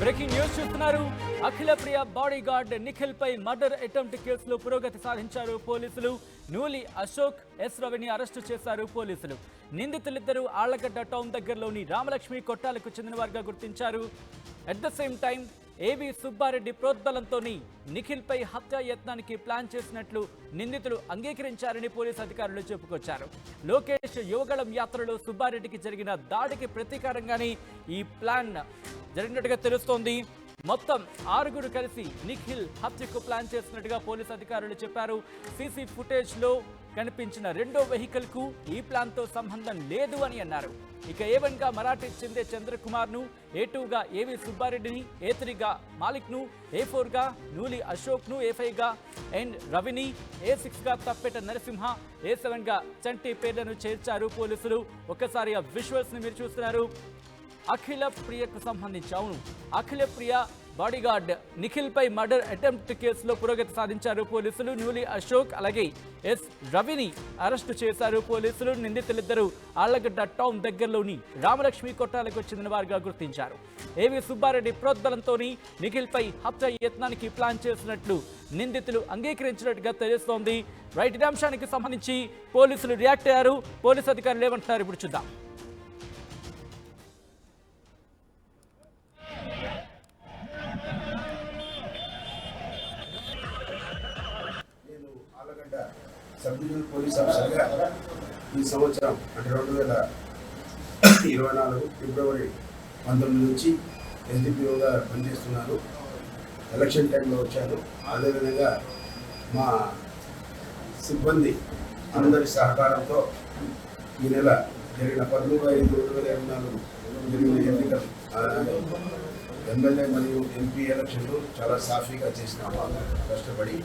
Breaking news చూస్తున్నారు. Akhila Priya body guard Nikhil పై murder attempt కేసులో పురోగతి సాధించారు పోలీసులు. నూలి అశోక్, ఎస్ రవిని అరెస్టు చేశారు పోలీసులు. నిందితులిద్దరూ ఆళ్లగడ్డ టౌన్ దగ్గరలోని రామలక్ష్మి కొట్టాలకు చెందిన వారిగా గుర్తించారు. అట్ ద సేమ్ టైం ఏవి సుబ్బారెడ్డి ప్రోద్బలంతోని నిఖిల్ పై హత్యా యత్నానికి ప్లాన్ చేసినట్లు నిందితులు అంగీకరించారని పోలీసు అధికారులు చెప్పుకొచ్చారు. లోకేష్ యువగళం యాత్రలో సుబ్బారెడ్డికి జరిగిన దాడికి ప్రతీకారంగానే ఈ ప్లాన్ జరిగినట్టుగా తెలుస్తోంది. మొత్తం 6 కలిసి నిఖిల్ హత్యకు ప్లాన్ చేసినట్టుగా పోలీసు అధికారులు చెప్పారు. సీసీ ఫుటేజ్ లో కనిపించిన రెండో వెహికల్ కు ఈ ప్లాన్ తో సంబంధం లేదు అని అన్నారు. ఇక A1 గా మరాఠీ చెందే చంద్రకుమార్ ను, A2 గా ఏవి సుబ్బారెడ్డిని, A3 గా మాలిక్ ను, A4 గా నూలి అశోక్ ను, A5 గా ఎన్ రవిని, A6 గా తప్పెట నరసింహ, A7 గా చంటి పేర్లను చేర్చారు పోలీసులు. ఒక్కసారి ఆ విజువల్స్ ని మీరు చూస్తున్నారు. అఖిల ప్రియకు సంబంధించి అఖిల ప్రియ బాడీగార్డ్ నిఖిల్ పై మర్డర్ అటెంప్ట్ కేసులో పురోగతి సాధించారు పోలీసులు. నూలి అశోక్ అలాగే ఎస్ రవిని అరెస్టు చేశారు పోలీసులు. నిందితులిద్దరూ ఆళ్లగడ్డ టౌన్ దగ్గరలోని రామలక్ష్మి కొట్టాలకు చెందిన వారిగా గుర్తించారు. ఏవి సుబ్బారెడ్డి ప్రోద్బలంతోని నిఖిల్ పై హత్య యత్నానికి ప్లాన్ చేసినట్లు నిందితులు అంగీకరించినట్టుగా తెలుస్తోంది. రైట్, ఇదే అంశానికి సంబంధించి పోలీసులు రియాక్ట్ అయ్యారు. పోలీసు అధికారులు ఏమంటున్నారు ఇప్పుడు చూద్దాం. సబ్ డివిజనల్ పోలీస్ ఆఫీసర్గా ఈ సంవత్సరం అంటే 2024 ఫిబ్రవరి 19 నుంచి ఎస్డిపిఓగా పనిచేస్తున్నాను. ఎలక్షన్ టైంలో వచ్చాను. అదేవిధంగా మా సిబ్బంది అందరి సహకారంతో ఈ నెల జరిగిన 13/5/2024 జరిగిన ఎన్నికలు ఎమ్మెల్యే మరియు ఎంపీ ఎలక్షన్లు చాలా సాఫీగా చేసినాము కష్టపడి.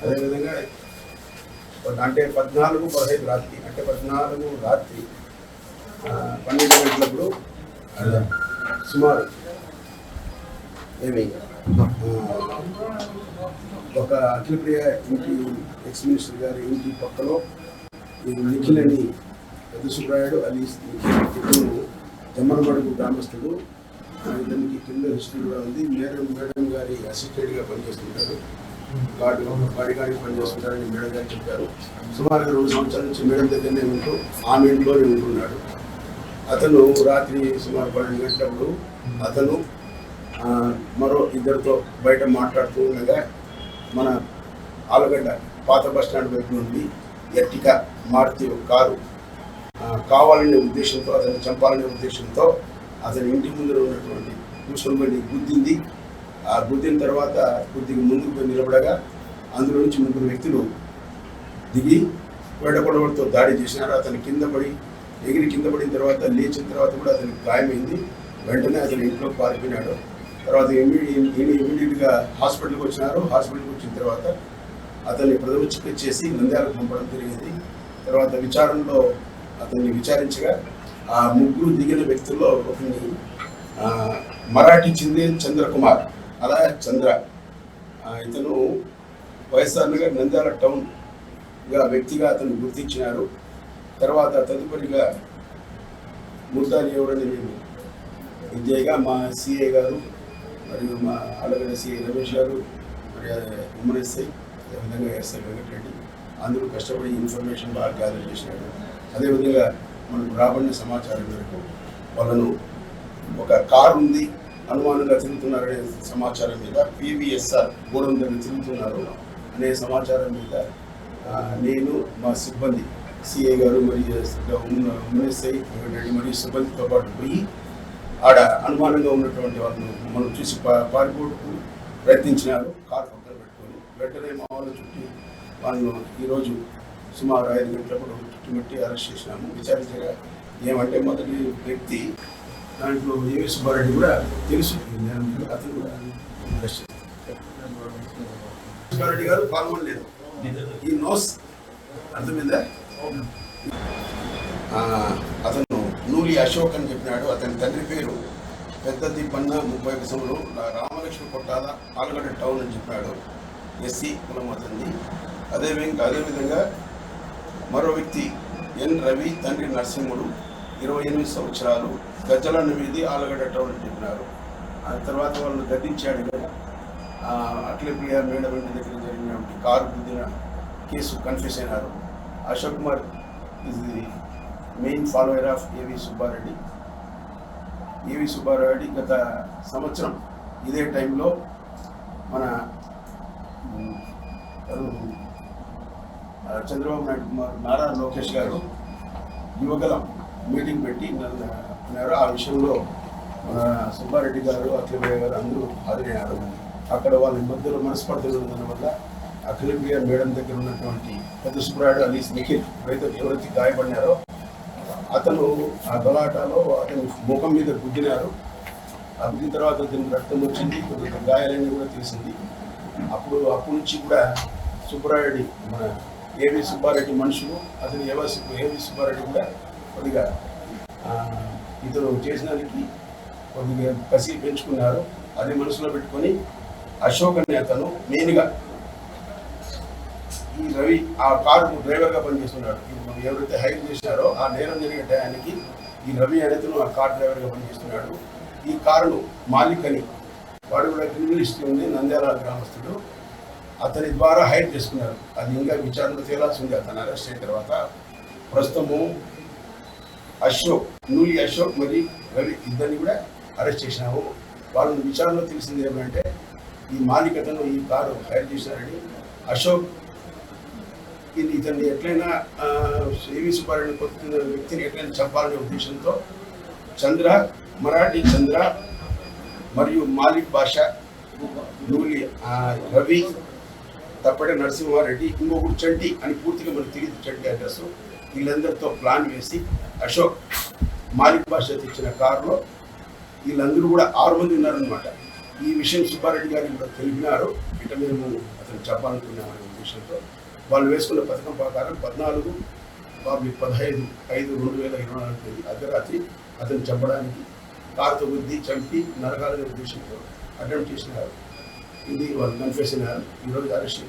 అదేవిధంగా అంటే 14/15 రాత్రి అంటే 14 రాత్రి 12 గంటలప్పుడు సుమారు ఒక అఖిల ప్రియ ఇంటి ఎక్స్ మినిస్టర్ గారి ఇంటి పక్కలో నిఖిల్ అని పెద్ద సుబ్రాయుడు అది ఇతను జమ్మనమడుగు గ్రామస్తుడు. ఇతనికి కింద హిస్టరీ కూడా ఉంది. మేడం గారి అసిస్టెంట్గా పనిచేస్తుంటారు. బాడీగార్డ్ పనిచేస్తుంటారని మేడం గారు చెప్పారు. సుమారుగా 2 సంవత్సరాల నుంచి మేడం దగ్గరనే ఉంటూ ఆమె ఇంట్లోనే ఉంటున్నాడు. అతను రాత్రి సుమారు 12 గంటలప్పుడు అతను మరో ఇద్దరితో బయట మాట్లాడుతూ ఉండగా మన ఆలగడ్డ పాత బస్టాండ్ వైపు నుండి ఎర్టికా మారుతి కారు కావాలనే ఉద్దేశంతో అతన్ని చంపాలనే ఉద్దేశంతో అతని ఇంటి ముందర ఉన్నటువంటి కూర్చొని గుద్దింది. ఆ గుద్దిన తర్వాత కొద్దిగా ముందుకు నిలబడగా అందులో నుంచి 3 వ్యక్తులు దిగి వెడకొడవలతో దాడి చేసినారు. అతను ఎగిరి కింద పడిన తర్వాత లేచిన తర్వాత కూడా అతనికి గాయమైంది. వెంటనే అతను ఇంట్లోకి పారిపోయినాడు. తర్వాత ఇమీడియట్గా హాస్పిటల్కి వచ్చినారు. హాస్పిటల్కి వచ్చిన తర్వాత అతన్ని ప్రథమ చికిత్స చేసి నంద్యాలకు పంపడం జరిగింది. తర్వాత విచారణలో అతన్ని విచారించగా ఆ 3 దిగిన వ్యక్తుల్లో ఒకరిని మరాఠీ చెందే చంద్రకుమార్ అలా చంద్ర ఇతను వైఎస్ఆర్ నగర్ నంద్యాల టౌన్గా వ్యక్తిగా అతను గుర్తించినారు. తర్వాత తదుపరిగా ముద్దాలి ఎవరని మేము విద్యగా మా సిఐ గారు మరియు మా ఆలగడ్డ సిఐ రమేష్ గారు మరియు ఉమ్మన్ ఎస్ఐ అదేవిధంగా ఎస్ఐ వెంకటరెడ్డి అందరూ కష్టపడి ఇన్ఫర్మేషన్ బాగా గ్యాదర్ చేసినారు. అదేవిధంగా మనకు రాబడిన సమాచారం మేరకు వాళ్ళను ఒక కారు ఉంది అనుమానంగా తిరుగుతున్నారనే సమాచారం మీద PVSR 300 తిరుగుతున్నారు అనే సమాచారం మీద నేను మా సిబ్బంది సిఐ గారు మరియు ఎస్ఐ మరియు సిబ్బందితో పాటు పోయి ఆడ అనుమానంగా ఉన్నటువంటి వాళ్ళను మనం చూసి పారిపోటుకు ప్రయత్నించినారు. కారు పక్కన పెట్టుకొని వెంటనే మా వాళ్ళు చుట్టి వాళ్ళను ఈరోజు సుమారు 5 గంటలప్పుడు చుట్టుముట్టి అరెస్ట్ చేసినాము. విచారించగా ఏమంటే మొదటి వ్యక్తి దాంట్లో ఏవి సుబ్బారెడ్డి కూడా తెలుసు, అతను కూడా అరెస్ట్ చేస్తారు. సుబ్బారెడ్డి గారు పాల్గొనలేదు. ఈ నోస్ అర్థమైందా? అతను నూలి అశోక్ అని చెప్పినాడు. అతని తండ్రి పేరు పెద్ద దీపన్న 31 సంవత్సరాలు రామలక్ష్మి కొట్టాల ఆలగడ్డ టౌన్ అని చెప్పినాడు. SC కులం అతనిది. అదేవిధంగా మరో వ్యక్తి ఎన్ రవి తండ్రి నరసింహుడు 28 సంవత్సరాలు గజ్జలన్న వీధి ఆలగడ్డ టౌన్ అని చెప్పినారు. ఆ తర్వాత వాళ్ళు గద్దించాడు. అఖిలప్రియ మేడం ఇంటి దగ్గర జరిగిన కారు గుద్దిన కేసు కన్ఫ్యూస్ అయినారు. Ashok Kumar is the main follower of ఏవి సుబ్బారెడ్డి. ఏవి సుబ్బారెడ్డి గత సంవత్సరం ఇదే టైంలో మన చంద్రబాబు నాయుడు కుమార్ నారా లోకేష్ గారు యువగలం మీటింగ్ పెట్టి అన్నారు. ఆ విషయంలో మన సుబ్బారెడ్డి గారు అఖిలప్రియ గారు అందరూ హాజరైనారు. అక్కడ వాళ్ళ మధ్యలో మనస్పర్ధలు ఉండడం వల్ల అఖిలప్రియ మేడం దగ్గర ఉన్నటువంటి పెద్ద సుబ్రాయుడు అలీస్ నిఖిల్ ఎవరైతే గాయపడినారో అతను ఆ గలాటాలో అతని ముఖం మీద గుద్దినారు. ఆ గుద్దిన తర్వాత దీనికి రక్తం వచ్చింది, కొద్దిగా గాయాలన్నీ కూడా తెలిసింది. అప్పటి నుంచి కూడా సుబ్రారెడ్డి మన ఏవి సుబ్బారెడ్డి మనుషులు అతను ఏవి సుబ్బారెడ్డి కూడా కొద్దిగా ఇతను చేసినానికి కొద్దిగా కసి పెంచుకున్నారు. అది మనసులో పెట్టుకొని అశోక్ అనే అతను మెయిన్గా ఈ రవి ఆ కారు డ్రైవర్గా పనిచేస్తున్నాడు. ఎవరైతే హైర్ చేసినారో ఆ నేరం జరిగే టయానికి ఈ రవి అనేది ఆ కార్ డ్రైవర్గా పనిచేస్తున్నాడు. ఈ కారును మాలిక్ అని వాడు కూడా క్రిమినల్ హిస్టరీ ఉంది, నంద్యాల గ్రామస్తుడు. అతని ద్వారా హైర్ చేసుకున్నారు. అది ఇంకా విచారణ తేలాల్సి ఉంది. అతను అరెస్ట్ అయిన తర్వాత ప్రస్తుతము అశోక్, నూలి అశోక్ మరియు రవి ఇద్దరిని కూడా అరెస్ట్ చేసినాము. వాళ్ళని విచారణలో తెలిసింది ఏమంటే ఈ మాలిక్ అతను ఈ కారు హైర్ చేసినారని, అశోక్ ఇతన్ని ఎట్లయినా ఏవి సుబ్బారెడ్డిని కొడుతున్న వ్యక్తిని ఎట్లయినా చంపాలనే ఉద్దేశంతో మరాఠీ చంద్ర మరియు మాలిక్ బాషా, నూలి రవి, తప్పడే నరసింహారెడ్డి, ఇంకొకటి చంటి అని పూర్తిగా మనకు తెలియదు చంటి అడ్రస్. వీళ్ళందరితో ప్లాన్ వేసి అశోక్ మాలిక్ బాషా తెచ్చిన కారులో వీళ్ళందరూ కూడా 6 మంది ఉన్నారనమాట. ఈ విషయం సుబ్బారెడ్డి గారికి కూడా తెలిపినారు. ఇట మేము అతను చెప్పాలనుకున్నామనే ఉద్దేశంతో వాళ్ళు వేసుకున్న పథకం ప్రకారం 14/15/2024 అర్ధరాత్రి అతను చంపడానికి కారుతో గుద్ది చంపి నరకాలనే ఉద్దేశంతో అటెంప్ట్ చేసినారు. ఇది వాళ్ళు కన్ఫెస్ అయినారు. ఈరోజు అరెస్ట్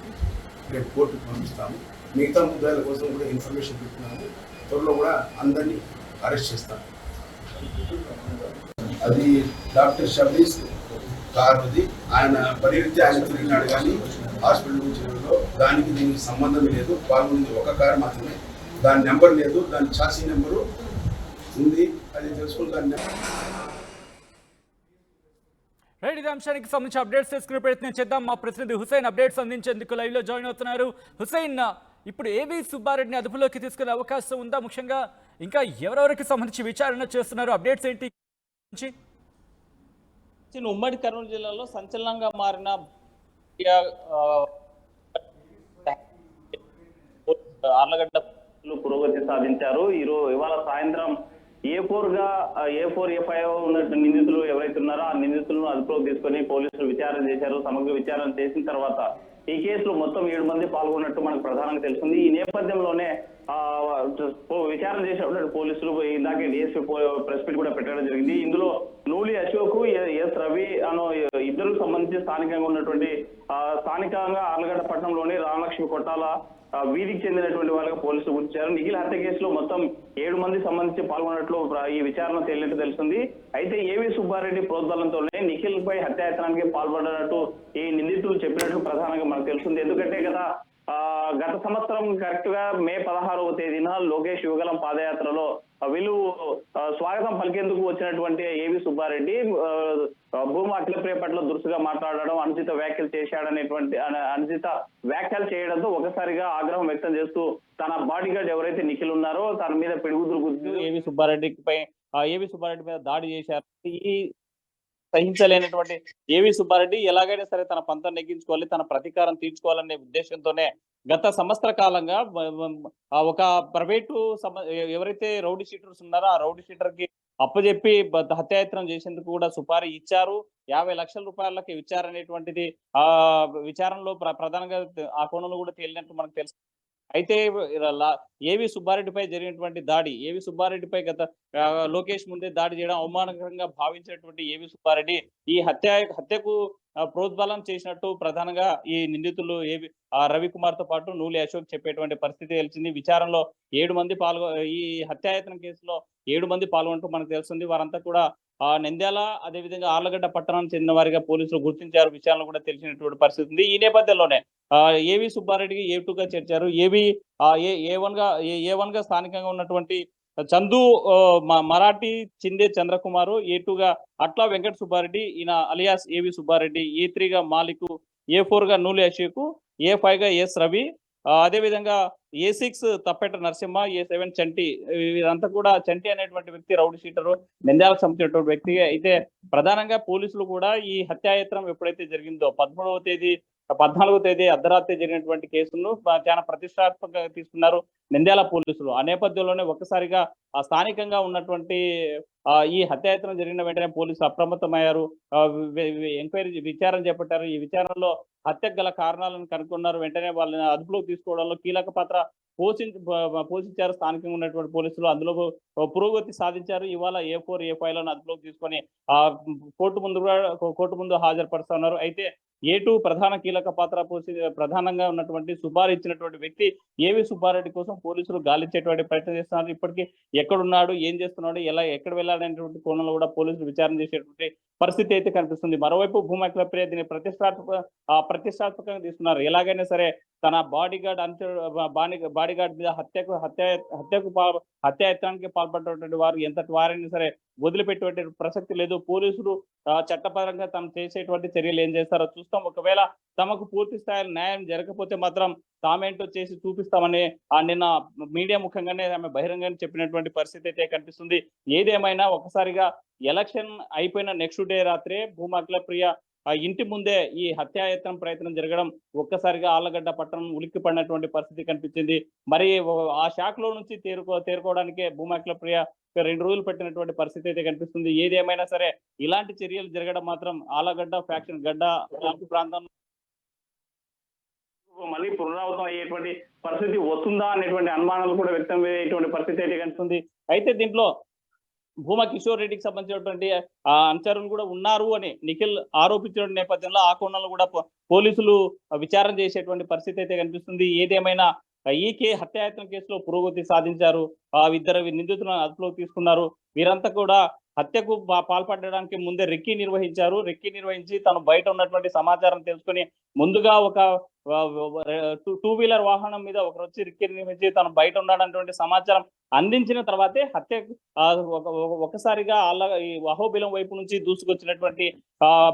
రేపు కోర్టుకు పంపిస్తాము. మిగతా ముద్దాయిల కోసం కూడా ఇన్ఫర్మేషన్ పెట్టుకున్నాము. త్వరలో కూడా అందరినీ అరెస్ట్ చేస్తాము. అది డాక్టర్ షబీస్ కారుది. ఆయన పరిగెత్తి ఆయన తిరిగినాడు కానీ హాస్పిటల్ వచ్చినలో దానికి దీనికి సంబంధం లేదు. పాల్గొంది ఒక కారు మాత్రమే. దాని నెంబర్ లేదు, దాని చాసీ నెంబరు ఉంది. అది తెలుసుకుని దాని రైట్, ఇది అంశానికి సంబంధించి అప్డేట్స్ తీసుకునే ప్రయత్నం చేద్దాం. మా ప్రతినిధి హుసైన్ అప్డేట్స్ అందించేందుకు లైవ్లో జాయిన్ అవుతున్నారు. హుసైన్, ఇప్పుడు ఏవి సుబ్బారెడ్డిని అదుపులోకి తీసుకునే అవకాశం ఉందా? ముఖ్యంగా ఇంకా ఎవరెవరికి సంబంధించి విచారణ చేస్తున్నారు? అప్డేట్స్ ఏంటి? ఉమ్మడి కర్నూలు జిల్లాలో సంచలనంగా మారిన ఆర్లగడ్డ పురోగతి సాధించారు. ఇవాళ సాయంత్రం A4 A5 ఉన్న నిందితులు ఎవరైతే ఉన్నారో ఆ నిందితులను అదుపులోకి తీసుకొని పోలీసులు విచారణ చేశారు. సమగ్ర విచారణ చేసిన తర్వాత ఈ కేసులో మొత్తం 7 మంది పాల్గొన్నట్టు మనకు ప్రధానంగా తెలిసింది. ఈ నేపథ్యంలోనే విచారణ చేసినటువంటి పోలీసులు ఇందాకే డిఎస్పీ ప్రెస్ మీట్ కూడా పెట్టడం జరిగింది. ఇందులో నూలి అశోక్, ఎస్ రవి అను ఇద్దరికి సంబంధించి స్థానికంగా ఆర్లగడ్డ పట్టణంలోని రామలక్ష్మి కొట్టాల వీధికి చెందినటువంటి వాళ్ళకి పోలీసులు గుర్తించారు. నిఖిల్ హత్య కేసులో మొత్తం 7 మంది సంబంధించి పాల్గొన్నట్లు ఈ విచారణ తేలినట్టు తెలుస్తుంది. అయితే ఏవి సుబ్బారెడ్డి ప్రోద్బలంతోనే నిఖిల్ పై హత్యాయత్నానికి పాల్పడినట్టు ఈ నిందితులు చెప్పినట్లు ప్రధానంగా మనకు తెలుస్తుంది. ఎందుకంటే గత సంవత్సరం కరెక్ట్ గా మే 16వ తేదీన లోకేష్ యువగలం పాదయాత్రలో వీళ్ళు స్వాగతం పలికేందుకు వచ్చినటువంటి ఏవి సుబ్బారెడ్డి భూమా అఖిలప్రియ పట్ల దురుసుగా మాట్లాడడం, అనుచిత వ్యాఖ్యలు చేయడంతో ఒకసారిగా ఆగ్రహం వ్యక్తం చేస్తూ తన బాడీ గార్డ్ ఎవరైతే నిఖిల్ ఉన్నారో తన మీద పిడుగుదురు గుద్దు ఏవి సుబ్బారెడ్డి మీద దాడి చేశారు. ఈ సహించలేనటువంటి ఏవి సుబ్బారెడ్డి ఎలాగైనా సరే తన పంతం నెగ్గించుకోవాలి, తన ప్రతీకారం తీర్చుకోవాలనే ఉద్దేశంతోనే గత సంవత్సర కాలంగా ఒక ప్రైవేటు ఎవరైతే రౌడీ షీటర్స్ ఉన్నారో ఆ రౌడీ షీటర్ కి అప్పచెప్పి హత్యాయత్నం చేసేందుకు కూడా సుపారీ ఇచ్చారు. 50 లక్షల రూపాయలకి ఇచ్చారనేటువంటిది విచారణలో ప్రధానంగా ఆ కోణంలో కూడా తేలినట్టు మనకు తెలుసు. అయితే ఏవి సుబ్బారెడ్డిపై జరిగినటువంటి దాడి, ఏవి సుబ్బారెడ్డిపై గత లోకేష్ ముందే దాడి చేయడం అవమానకరంగా భావించినటువంటి ఏవి సుబ్బారెడ్డి ఈ హత్యకు ప్రోద్బలం చేసినట్టు ప్రధానంగా ఈ నిందితులు రవికుమార్ తో పాటు నూలి అశోక్ చెప్పేటువంటి పరిస్థితి తెలిసింది. విచారణలో 7 మంది ఈ హత్యాయత్నం కేసులో 7 మంది పాల్గొంటూ మనకు తెలుస్తుంది. వారంతా కూడా నంద్యాల అదేవిధంగా ఆర్లగడ్డ పట్టణానికి చెందిన వారిగా పోలీసులు గుర్తించారు. విషయాలను కూడా తెలిసినటువంటి పరిస్థితి ఉంది. ఈ నేపథ్యంలోనే ఏవి సుబ్బారెడ్డికి A2గా చేర్చారు. ఏవి ఏ1గా స్థానికంగా ఉన్నటువంటి చందు మరాఠీ చిందే చంద్రకుమారు, A2గా అట్లా వెంకట సుబ్బారెడ్డి, ఈయన అలియాస్ ఏవి సుబ్బారెడ్డి, A3గా మాలికు, A4గా నూలి అశోక్, A5గా ఎస్ రవి, అదేవిధంగా A6 తప్పెట నరసింహ, A7 చంటి. వీరంతా కూడా చంటి అనేటువంటి వ్యక్తి రౌడీ షీటరు, నంద్యాలకు సంబంధించినటువంటి వ్యక్తి. అయితే ప్రధానంగా పోలీసులు కూడా ఈ హత్యాయత్నం ఎప్పుడైతే జరిగిందో 14వ తేదీ అర్ధరాత్రి జరిగినటువంటి కేసును చాలా ప్రతిష్టాత్మకంగా తీసుకున్నారు నంద్యాల పోలీసులు. ఆ నేపథ్యంలోనే ఒక్కసారిగా ఆ స్థానికంగా ఉన్నటువంటి ఈ హత్యాయత్నం జరిగిన వెంటనే పోలీసులు అప్రమత్తమయ్యారు. ఎంక్వైరీ విచారణ చేపట్టారు. ఈ విచారణలో హత్యకు గల కారణాలను కనుక్కున్నారు. వెంటనే వాళ్ళని అదుపులోకి తీసుకోవడంలో కీలక పాత్ర పోషించారు స్థానికంగా ఉన్నటువంటి పోలీసులు. అందులో పురోగతి సాధించారు. ఇవాళ A4, A5లను అదుపులోకి తీసుకొని కోర్టు ముందు హాజరుపరుస్తున్నారు. అయితే A2 ప్రధాన కీలక పాత్ర ప్రధానంగా ఉన్నటువంటి సుబ్బారెడ్డి ఇచ్చినటువంటి వ్యక్తి ఏవి సుబ్బారెడ్డి కోసం పోలీసులు గాలించేటువంటి ప్రయత్నం చేస్తున్నారు. ఇప్పటికీ ఎక్కడున్నాడు, ఏం చేస్తున్నాడు, ఎక్కడ వెళ్ళాలనేటువంటి కోణంలో కూడా పోలీసులు విచారణ చేసేటువంటి పరిస్థితి అయితే కనిపిస్తుంది. మరోవైపు భూమా అఖిలప్రియ దీన్ని ప్రతిష్టాత్మకంగా తీసుకున్నారు. ఎలాగైనా సరే తన బాడీగార్డ్ మీద హత్యాయత్నానికి పాల్పడినటువంటి వారు ఎంతటి వారైనా సరే వదిలిపెట్టేటువంటి ప్రసక్తి లేదు. పోలీసులు చట్టపరంగా తాము చేసేటువంటి చర్యలు ఏం చేస్తారో చూస్తాం. ఒకవేళ తమకు పూర్తి స్థాయిలో న్యాయం జరగకపోతే మాత్రం తామేంటో చేసి చూపిస్తామని నిన్న మీడియా ముఖంగానే ఆమె బహిరంగంగా చెప్పినటువంటి పరిస్థితి అయితే కనిపిస్తుంది. ఏదేమైనా ఒకసారిగా ఎలక్షన్ అయిపోయిన నెక్స్ట్ డే రాత్రే భూమా అఖిలప్రియ ఇంటి ముందే ఈ హత్యాయత్నం ప్రయత్నం జరగడం ఒక్కసారిగా ఆళ్లగడ్డ పట్టణం ఉలిక్కి పడినటువంటి పరిస్థితి కనిపించింది. మరి ఆ షాక్ లో నుంచి తేరుకోవడానికే భూమా అఖిలప్రియ 2 రోజులు పెట్టినటువంటి పరిస్థితి అయితే కనిపిస్తుంది. ఏదేమైనా సరే ఇలాంటి చర్యలు జరగడం మాత్రం ఆళ్లగడ్డ ఫ్యాక్షన్ గడ్డ ప్రాంతం మళ్ళీ పునరావృతం అయ్యేటువంటి పరిస్థితి వస్తుందా అనేటువంటి అనుమానాలు కూడా వ్యక్తం అయ్యేటువంటి పరిస్థితి అయితే కనిపిస్తుంది. అయితే దీంట్లో భూమా కిషోర్ రెడ్డికి సంబంధించినటువంటి అనుచరులు కూడా ఉన్నారు అని నిఖిల్ ఆరోపించిన నేపథ్యంలో ఆ కోణంలో కూడా పోలీసులు విచారణ చేసేటువంటి పరిస్థితి అయితే కనిపిస్తుంది. ఏదేమైనా ఈ హత్యాయత్నం కేసులో పురోగతి సాధించారు. ఇద్దరు నిందితులను అదుపులోకి తీసుకున్నారు. వీరంతా కూడా హత్యకు పాల్పడడానికి ముందే రెక్కీ నిర్వహించి తను బయట ఉన్నటువంటి సమాచారం తెలుసుకుని ముందుగా ఒక 2 వీలర్ వాహనం మీద ఒకరు వచ్చి రెక్కీ నిర్వహించి తను బయట ఉన్నాడన్నటువంటి సమాచారం అందించిన తర్వాతే హత్య ఒకసారిగా ఈ అహోబిలం వైపు నుంచి దూసుకొచ్చినటువంటి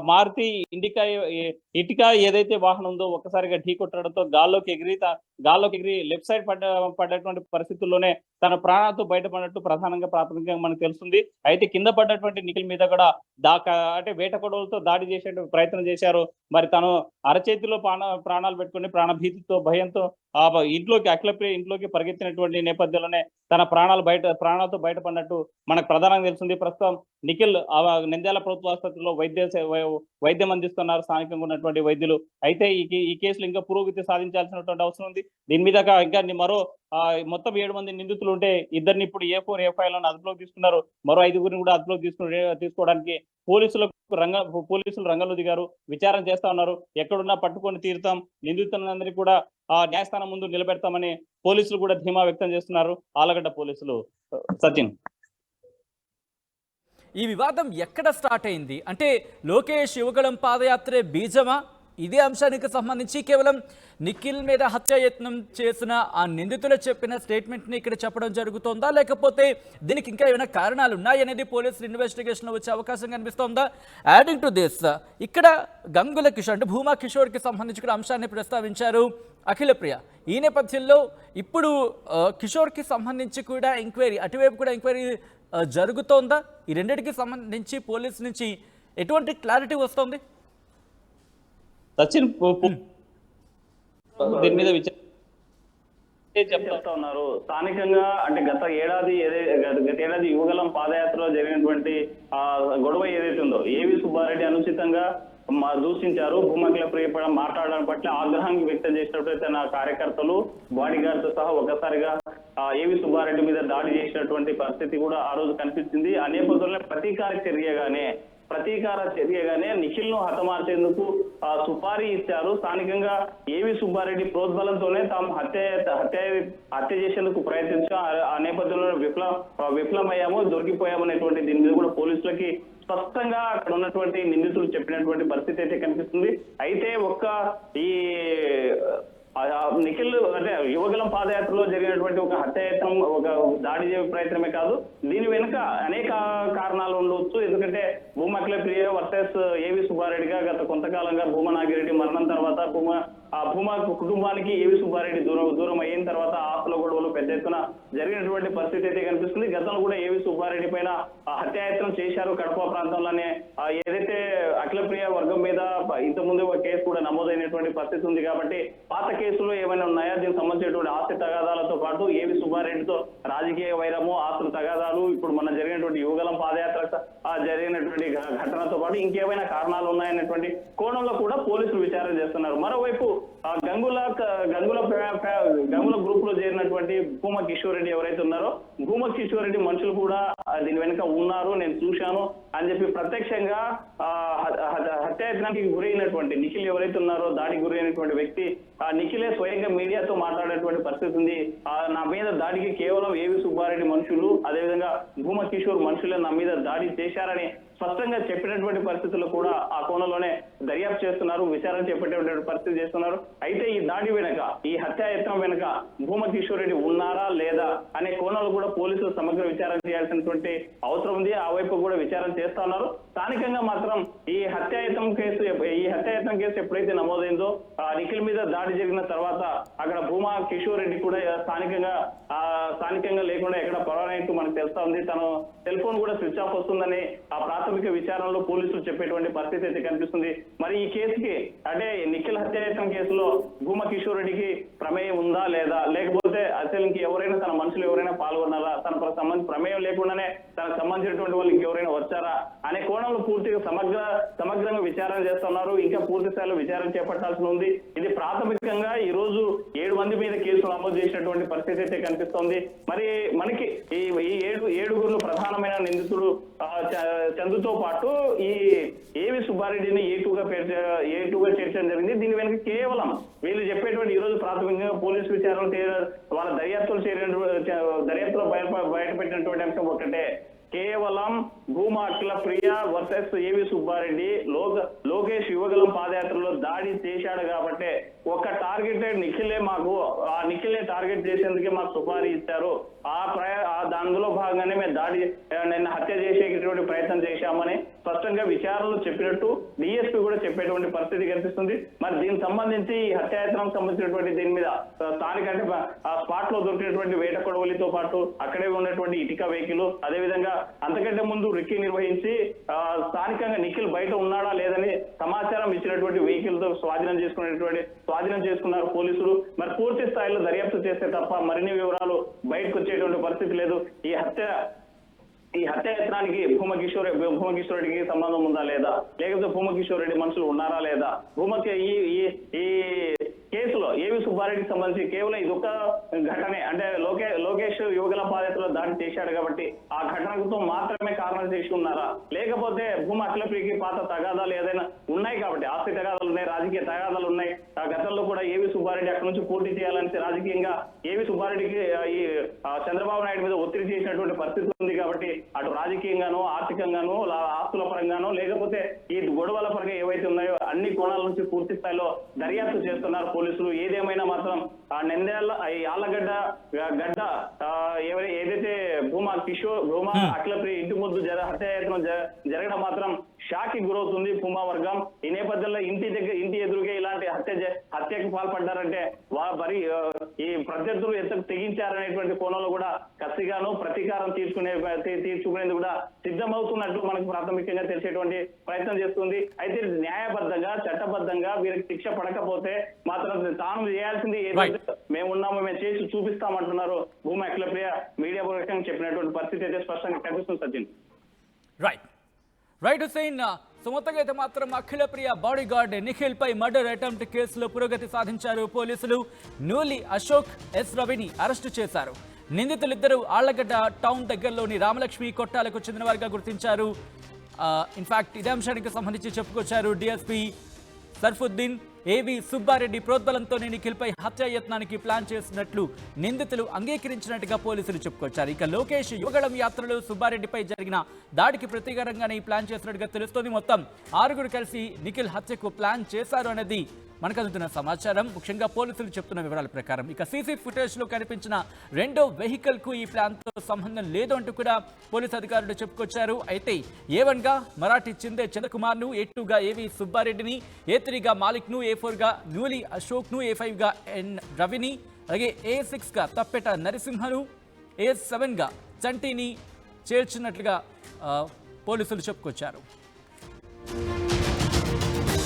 మారుతి ఇటికా ఏదైతే వాహనం ఉందో ఒక్కసారిగా ఢీ కొట్టడంతో గాల్లోకి ఎగిరి లెఫ్ట్ సైడ్ పడ్డటువంటి పరిస్థితుల్లోనే తన ప్రాణాలతో బయటపడినట్టు ప్రాథమికంగా మనకు తెలుస్తుంది. అయితే కింద పడ్డటువంటి నిఖిల్ మీద కూడా అంటే వేట కొడవలతో దాడి చేసే ప్రయత్నం చేశారు. మరి తను అరచేతిలో ప్రాణాలు పెట్టుకుని ప్రాణభీతితో భయంతో అఖిలప్రియ ఇంట్లోకి పరిగెత్తినటువంటి నేపథ్యంలోనే తన ప్రాణాలతో బయటపడినట్టు మనకు ప్రధానంగా తెలుస్తుంది. ప్రస్తుతం నిఖిల్ నంద్యాల ప్రభుత్వ ఆసుపత్రిలో వైద్యం అందిస్తున్నారు స్థానికంగా ఉన్నటువంటి వైద్యులు. అయితే ఈ కేసులో ఇంకా పురోగతి సాధించాల్సినటువంటి అవసరం ఉంది. దీని మీద ఇంకా మరో మొత్తం 7 మంది నిందితులు ఉంటే ఇద్దరిని ఇప్పుడు A4, A5లను అదుపులోకి తీసుకున్నారు. మరో 5గురిని కూడా అదుపులోకి తీసుకోవడానికి పోలీసులు రంగంలో దిగారు. విచారణ చేస్తా ఉన్నారు. ఎక్కడున్నా పట్టుకొని తీరుతాం, నిందితులందరినీ కూడా న్యాయస్థానం ముందు నిలబెడతామని పోలీసులు కూడా ధీమా వ్యక్తం చేస్తున్నారు ఆళ్లగడ్డ పోలీసులు. సచిన్, ఈ వివాదం ఎక్కడ స్టార్ట్ అయింది అంటే లోకేష్ యువగళం పాదయాత్రే బీజమా? ఇదే అంశానికి సంబంధించి కేవలం నిఖిల్ మీద హత్యాయత్నం చేసిన ఆ నిందితులు చెప్పిన స్టేట్మెంట్ని ఇక్కడ చెప్పడం జరుగుతోందా, లేకపోతే దీనికి ఇంకా ఏమైనా కారణాలు ఉన్నాయనేది పోలీసులు ఇన్వెస్టిగేషన్లో వచ్చే అవకాశం కనిపిస్తోందా? యాడింగ్ టు దిస్, ఇక్కడ గంగుల కిషోర్ అంటే భూమా కిషోర్కి సంబంధించి కూడా అంశాన్ని ప్రస్తావించారు అఖిలప్రియ. ఈ నేపథ్యంలో ఇప్పుడు కిషోర్కి సంబంధించి కూడా ఎంక్వైరీ, అటువైపు కూడా ఎంక్వైరీ జరుగుతోందా? ఈ రెండింటికి సంబంధించి పోలీసు నుంచి ఎటువంటి క్లారిటీ వస్తుంది? సచిన్, దీని మీద చెప్తా ఉన్నారు. స్థానికంగా అంటే గత ఏడాది యువగలం పాదయాత్రలో జరిగినటువంటి గొడవ ఏదైతే ఉందో ఏవి సుబ్బారెడ్డి అనుచితంగా దూషించారు. భూమా అఖిలప్రియ మాట్లాడడం పట్ల ఆగ్రహాన్ని వ్యక్తం చేసినట్టు తన కార్యకర్తలు బాడీగార్డ్ తో సహా ఒక్కసారిగా ఏవి సుబ్బారెడ్డి మీద దాడి చేసినటువంటి పరిస్థితి కూడా ఆ రోజు కనిపించింది. ఆ నేపథ్యంలో ప్రతీకార చర్యగానే ప్రతీకార చర్యగానే నిఖిల్ ను హతమార్చేందుకు సుపారీ ఇచ్చారు. స్థానికంగా ఏవి సుబ్బారెడ్డి ప్రోద్బలంతోనే తాము హత్య చేసేందుకు ప్రయత్నించాం. ఆ నేపథ్యంలో విఫలమయ్యాము, దొరికిపోయాము అనేటువంటి దీని మీద కూడా పోలీసులకి స్పష్టంగా అక్కడ ఉన్నటువంటి నిందితులు చెప్పినటువంటి పరిస్థితి అయితే కనిపిస్తుంది. అయితే ఈ నిఖిల్ అంటే యువగలం పాదయాత్రలో జరిగినటువంటి ఒక హత్యాయత్నం, ఒక దాడి ప్రయత్నమే కాదు, దీని వెనుక అనేక కారణాలు ఉండవచ్చు. ఎందుకంటే భూమా అఖిలప్రియ వర్సెస్ ఏవి సుబ్బారెడ్డిగా గత కొంతకాలంగా భూమా నాగిరెడ్డి మరణం తర్వాత భూమా కుటుంబానికి ఏవి సుబ్బారెడ్డి దూరం అయిన తర్వాత ఆస్తుల గొడవలు పెద్ద ఎత్తున జరిగినటువంటి పరిస్థితి అయితే కనిపిస్తుంది. గతంలో కూడా ఏవి సుబ్బారెడ్డి పైన హత్యాయత్నం చేశారు కడప ప్రాంతంలోనే. ఏదైతే అఖిలప్రియ వర్గం మీద ఇంతకుముందు ఒక కేసు కూడా నమోదైనటువంటి పరిస్థితి ఉంది. కాబట్టి పాత కేసులు ఏమైనా ఉన్నాయా, దీనికి సంబంధించినటువంటి ఆస్తి తగాదాలతో పాటు ఏవి సుబ్బారెడ్డితో రాజకీయ వైరము, ఆస్తుల తగాదాలు, ఇప్పుడు మన జరిగినటువంటి యువగలం పాదయాత్ర జరిగినటువంటి ఘటనతో పాటు ఇంకేమైనా కారణాలు ఉన్నాయనేటువంటి కోణంలో కూడా పోలీసులు విచారణ చేస్తున్నారు. మరోవైపు గంగుల గ్రూప్ లో చేరినటువంటి భూమా కిషోర్ రెడ్డి ఎవరైతే ఉన్నారో, భూమా కిషోర్ రెడ్డి మనుషులు కూడా దీని వెనుక ఉన్నారు, నేను చూశాను అని చెప్పి ప్రత్యక్షంగా హత్యాయత్నానికి గురైనటువంటి నిఖిల్ ఎవరైతే ఉన్నారో, దాడికి గురైనటువంటి వ్యక్తి నిఖిలే స్వయంగా మీడియాతో మాట్లాడేటువంటి పరిస్థితి ఉంది. నా మీద దాడికి కేవలం ఏవి సుబ్బారెడ్డి మనుషులు, అదేవిధంగా భూమా కిషోర్ మనుషులే నా మీద దాడి చేశారని స్పష్టంగా చెప్పినటువంటి పరిస్థితుల్లో కూడా ఆ కోణంలోనే దర్యాప్తు చేస్తున్నారు, విచారణ చేపట్టేటువంటి పరిస్థితి చేస్తున్నారు. అయితే ఈ దాడి వెనుక, ఈ హత్యాయత్నం వెనుక భూమా కిషోర్ రెడ్డి ఉన్నారా లేదా అనే కోణంలో కూడా పోలీసులు సమగ్ర విచారణ చేయాల్సినటువంటి అవసరం ఉంది. ఆ వైపు కూడా విచారణ చేస్తా ఉన్నారు. స్థానికంగా మాత్రం ఈ హత్యాయత్నం కేసు ఎప్పుడైతే నమోదైందో, నిఖిల్ మీద దాడి జరిగిన తర్వాత అక్కడ భూమా కిషోర్ రెడ్డి కూడా స్థానికంగా లేకుండా ఎక్కడ పరారైనట్టు మనకు తెలుస్తా ఉంది. తన సెల్ ఫోన్ కూడా స్విచ్ ఆఫ్ వస్తుందని ఆ ప్రాథమిక విచారణలో పోలీసులు చెప్పేటువంటి పరిస్థితి అయితే కనిపిస్తుంది. మరి ఈ కేసుకి అంటే నిఖిల్ హత్యాయత్నం కేసులో భూమా కిషోర్ రెడ్డికి ప్రమేయం ఉందా లేదా, లేకపోతే అసలు ఎవరైనా తన మనుషులు ఎవరైనా పాల్గొన్నారా, తనకు సంబంధించి ప్రమేయం లేకుండానే తనకు సంబంధించినటువంటి వాళ్ళు ఇంకెవరైనా వచ్చారా అనే కోణంలో పూర్తిగా సమగ్రంగా విచారణ చేస్తున్నారు. ఇంకా పూర్తి స్థాయిలో విచారణ చేపట్టాల్సి ఉంది. ఇది ప్రాథమికంగా ఈ రోజు 7 మంది మీద కేసులు నమోదు చేసినటువంటి పరిస్థితి అయితే కనిపిస్తోంది. మరి మనకి ఈ ఏడుగురు ప్రధానమైన నిందితుడు చందుతో పాటు ఈ ఏవి సుబ్బారెడ్డిని ఏటుగా చేర్చడం జరిగింది. దీని వెనుక కేవలం వీళ్ళు చెప్పేటువంటి ఈ రోజు ప్రాథమికంగా పోలీసు విచారణ వాళ్ళ దర్యాప్తులో బయటపెట్టినటువంటి అంశం ఒకటే, కేవలం భూమా అఖిలప్రియ వర్సెస్ ఏవి సుబ్బారెడ్డి లోకేష్ యువగలం పాదయాత్రలో దాడి చేశాడు కాబట్టి ఒక టార్గెటెడ్ నిఖిలే టార్గెట్ చేసేందుకే మాకు సుపారీ ఇచ్చారు. అందులో భాగంగానే మేము నిన్న హత్య చేసేటువంటి ప్రయత్నం చేశామని స్పష్టంగా విచారణలో చెప్పినట్టు డిఎస్పీ కూడా చెప్పేటువంటి పరిస్థితి కనిపిస్తుంది. మరి దీనికి సంబంధించి ఈ హత్యాయత్నం సంబంధించినటువంటి దీని మీద స్థానిక అంటే ఆ స్పాట్ లో దొరికినటువంటి వేట కొడవలితో పాటు అక్కడే ఉన్నటువంటి ఇటుక వెహికల్, అదేవిధంగా అంతకంటే ముందు రిక్కీ నిర్వహించి స్థానికంగా నిఖిల్ బయట ఉన్నాడా లేదని సమాచారం ఇచ్చినటువంటి వెహికల్ తో స్వాధీనం చేసుకున్నారు పోలీసులు. మరి పూర్తి స్థాయిలో దర్యాప్తు చేస్తే తప్ప మరిన్ని వివరాలు బయటకు వచ్చేటువంటి పరిస్థితి లేదు. ఈ హత్యాయత్నానికి భూమా కిషోర్ రెడ్డికి సంబంధం ఉందా లేదా, లేకపోతే భూమా కిషోర్ రెడ్డి మనుషులు ఉన్నారా లేదా, భూమాకి ఈ కేసులో ఏవి సుబ్బారెడ్డికి సంబంధించి కేవలం ఇదొక ఘటనే, అంటే లోకేష్ యువగల పాదయాత్రలో దాడి చేశాడు కాబట్టి ఆ ఘటనతో మాత్రమే కారణం చేసి ఉన్నారా, లేకపోతే భూమా అఖిలప్రియకి పాత తగాదాలు ఏదైనా ఉన్నాయి కాబట్టి, ఆస్తి తగాదాలు ఉన్నాయి, రాజకీయ తగాదాలు ఉన్నాయి. ఆ గతంలో కూడా ఏవి సుబ్బారెడ్డి అక్కడ నుంచి పోటీ చేయాలని రాజకీయంగా ఏవి సుబ్బారెడ్డికి ఈ చంద్రబాబు నాయుడు మీద ఒత్తిడి చేసినటువంటి పరిస్థితి ఉంది కాబట్టి అటు రాజకీయంగానో, ఆర్థికంగానో, ఆస్తుల పరంగానో, లేకపోతే ఈ గొడవల పరంగా ఏవైతే ఉన్నాయో అన్ని కోణాల నుంచి పూర్తి స్థాయిలో దర్యాప్తు చేస్తున్నారు పోలీసులు. ఏదేమైనా మాత్రం నంద్యాల ఆళ్లగడ్డ ఏదైతే భూమా అఖిలప్రియ ఇంటి ముందు హత్యాయత్నం జరగడం మాత్రం షాక్ కి గురవుతుంది భూమా వర్గం. ఈ నేపథ్యంలో ఇంటి ఎదురుగా ఇలాంటి హత్యకు పాల్పడ్డారంటే మరి ఈ ప్రత్యర్థులు ఎంత తెగించారనేటువంటి కోణంలో కూడా కసిగాను ప్రతీకారం తీర్చుకునేందుకు కూడా సిద్ధమవుతున్నట్టు మనకు ప్రాథమికంగా తెలిసేటువంటి ప్రయత్నం చేస్తుంది. అయితే న్యాయబద్ధంగా, చట్టబద్ధంగా వీరికి శిక్ష పడకపోతే మాత్రం తాను చేయాల్సింది ఏదైతే మేము చేసి చూపిస్తామంటున్నారు భూమా అఖిలప్రియ మీడియా పూర్వకంగా చెప్పినటువంటి పరిస్థితి అయితే స్పష్టంగా కనిపిస్తుంది. సచిన్ రైట్ హుసేన్, మొత్తంగా అయితే మాత్రం అఖిలప్రియ బాడీ గార్డ్ నిఖిల్ పై మర్డర్ అటెంప్ట్ కేసులో పురోగతి సాధించారు పోలీసులు. నూలి అశోక్, ఎస్ రవిని అరెస్టు చేశారు. నిందితులిద్దరూ ఆళ్లగడ్డ టౌన్ దగ్గరలోని రామలక్ష్మి కొట్టాలకు చెందిన వారిగా గుర్తించారు. ఇన్ఫాక్ట్ ఇదే అంశానికి సంబంధించి చెప్పుకొచ్చారు డిఎస్పీ సర్ఫుద్దీన్. ఏవి సుబ్బారెడ్డి ప్రోద్బలంతోనే నిఖిల్పై హత్యాయత్నానికి ప్లాన్ చేసినట్లు నిందితులు అంగీకరించినట్టుగా పోలీసులు చెప్పుకొచ్చారు. ఇక లోకేష్ యువగళం యాత్రలో సుబ్బారెడ్డిపై జరిగిన దాడికి ప్రతీకారంగానే ఈ ప్లాన్ చేసినట్టుగా తెలుస్తోంది. మొత్తం 6 కలిసి నిఖిల్ హత్యకు ప్లాన్ చేశారు అనేది మనకు అందుతున్న సమాచారం. ముఖ్యంగా పోలీసులు చెప్తున్న వివరాల ప్రకారం ఇక సీసీ ఫుటేజ్లో కనిపించిన రెండో వెహికల్కు ఈ ప్లాన్తో సంబంధం లేదు అంటూ కూడా పోలీసు అధికారులు చెప్పుకొచ్చారు. అయితే A1గా మరాఠీ చిందే చంద్రకుమార్ను, A2గా ఏవి సుబ్బారెడ్డిని, A3గా మాలిక్ను, A4గా న్యూలి అశోక్ను, A5గా ఎన్ రవిని, అలాగే A6గా తప్పెట నరసింహను, A7గా చంటిని చేర్చినట్లుగా పోలీసులు చెప్పుకొచ్చారు.